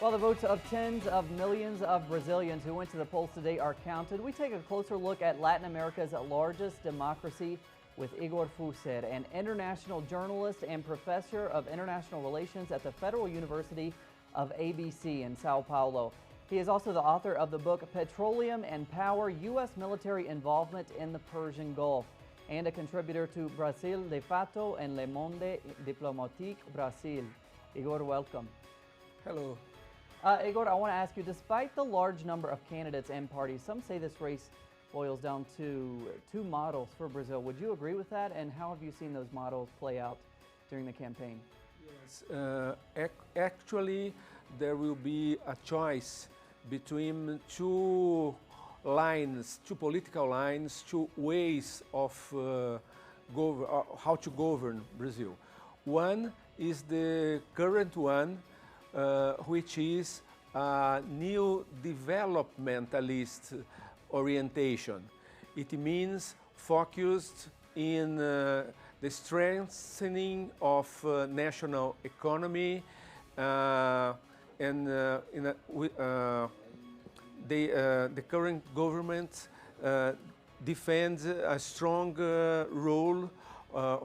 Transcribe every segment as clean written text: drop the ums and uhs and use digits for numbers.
While the votes of tens of millions of Brazilians who went to the polls today are counted, we take a closer look at Latin America's largest democracy with Igor, an international journalist and professor of international relations at the Federal University of ABC in Sao Paulo. He is also the author of the book Petroleum and Power, U.S. Military Involvement in the Persian Gulf, and a contributor to Brasil de Fato and Le Monde Diplomatique Brasil. Igor, welcome. Hello. Igor, I want to ask you, despite the large number of candidates and parties, some say this race boils down to two models for Brazil. Would you agree with that? And how have you seen those models play out during the campaign? Yes, actually, there will be a choice between two lines, two political lines, two ways of how to govern Brazil. One is the current one, which is a new developmentalist orientation. It means focused in the strengthening of national economy and the current government defends a strong role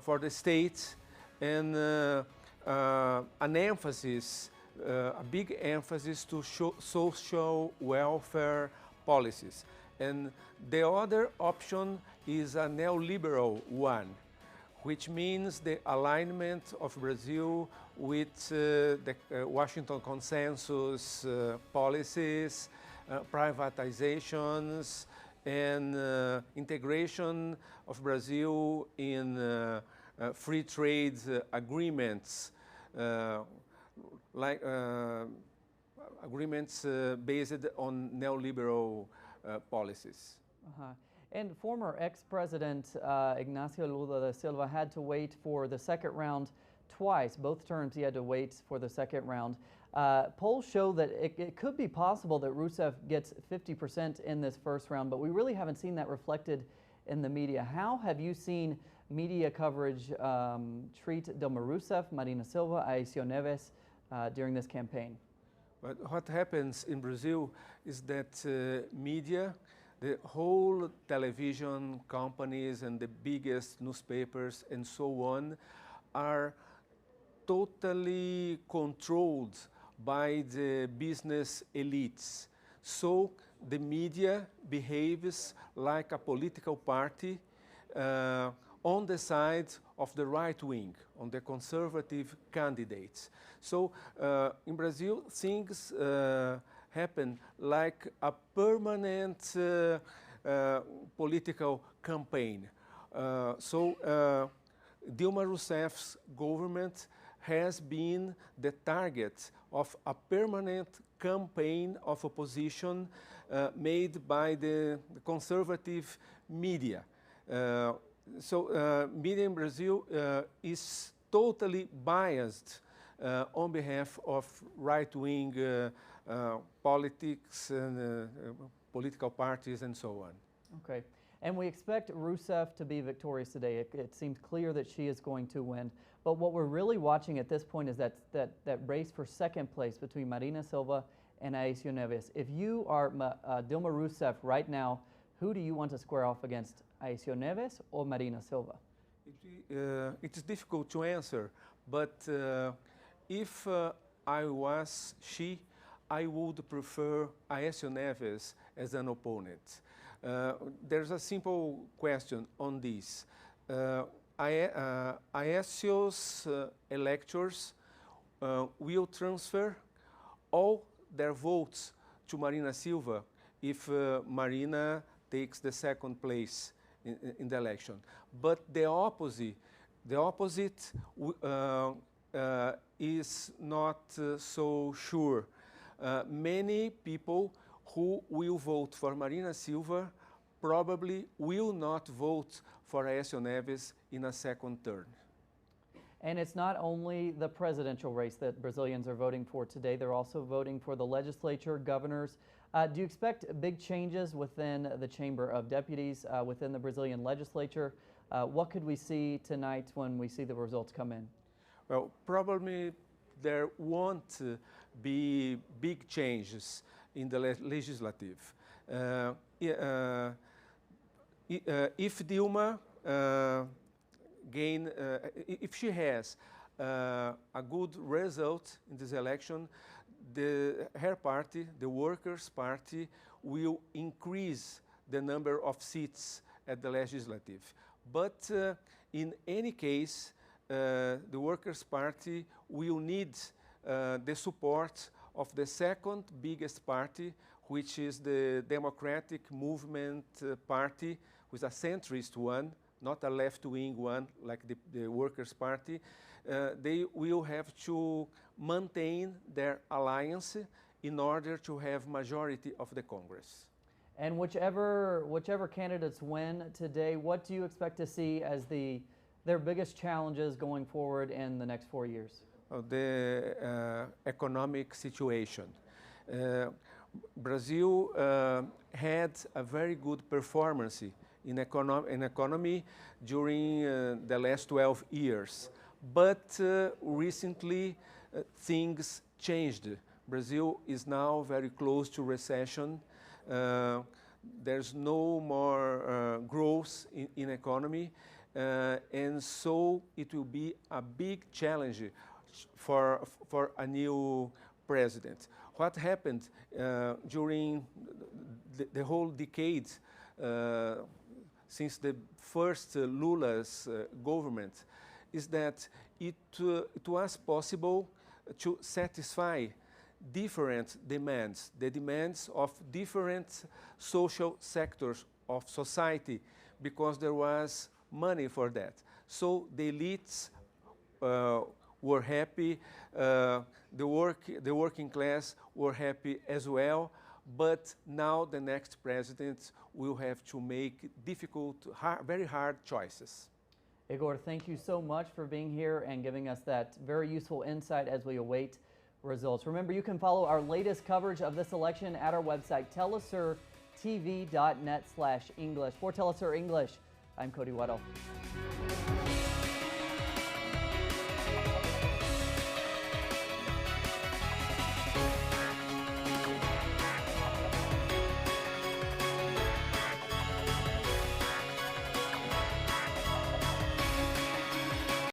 for the state and an emphasis, a big emphasis to social welfare policies. And the other option is a neoliberal one, which means the alignment of Brazil with the Washington Consensus policies, privatizations, and integration of Brazil in free trade agreements, like agreements based on neoliberal policies. And former ex-president Ignacio Lula da Silva had to wait for the second round twice. Both terms he had to wait for the second round. Polls show that it could be possible that Rousseff gets 50% in this first round, but we really haven't seen that reflected in the media. How have you seen media coverage treat Dilma Rousseff, Marina Silva, Aécio Neves during this campaign? But what happens in Brazil is that media, the whole television companies and the biggest newspapers and so on, are totally controlled by the business elites. So the media behaves like a political party on the side of the right wing, on the conservative candidates. So in Brazil, things happen like a permanent political campaign. So Dilma Rousseff's government has been the target of a permanent campaign of opposition made by the conservative media. So media in Brazil is totally biased on behalf of right-wing politics and political parties and so on. Okay. And we expect Rousseff to be victorious today. It seems clear that she is going to win. But what we're really watching at this point is that race for second place between Marina Silva and Aécio Neves. If you are Dilma Rousseff right now, who do you want to square off against, Aécio Neves or Marina Silva? It's difficult to answer, but if I was she, I would prefer Aécio Neves as an opponent. There's a simple question on this. Aécio's electors will transfer all their votes to Marina Silva if Marina takes the second place in the election. But the opposite is not so sure. Many people who will vote for Marina Silva probably will not vote for Aécio Neves in a second turn. And it's not only the presidential race that Brazilians are voting for today, they're also voting for the legislature, governors. Do you expect big changes within the Chamber of Deputies, within the Brazilian legislature? What could we see tonight when we see the results come in? Well, probably there won't be big changes in the legislative. If Dilma if she has a good result in this election, her party, the Workers' Party, will increase the number of seats at the legislative. But in any case, the Workers' Party will need the support of the second biggest party, which is the Democratic Movement Party, which is a centrist one, not a left-wing one like the Workers' Party. They will have to maintain their alliance in order to have majority of the Congress. And whichever candidates win today, what do you expect to see as their biggest challenges going forward in the next 4 years? The economic situation. Brazil had a very good performance in economy during the last 12 years. But recently things changed. Brazil is now very close to recession. There's no more growth in economy, and so it will be a big challenge for a new president. What happened during the whole decade since the first Lula's government is that it was possible to satisfy different demands, the demands of different social sectors of society, because there was money for that. So the elites were happy, the working class were happy as well, but now the next president will have to make difficult, very hard choices. Igor, thank you so much for being here and giving us that very useful insight as we await results. Remember, you can follow our latest coverage of this election at our website, telesurtv.net/English. For Telesur English, I'm Cody Weddle.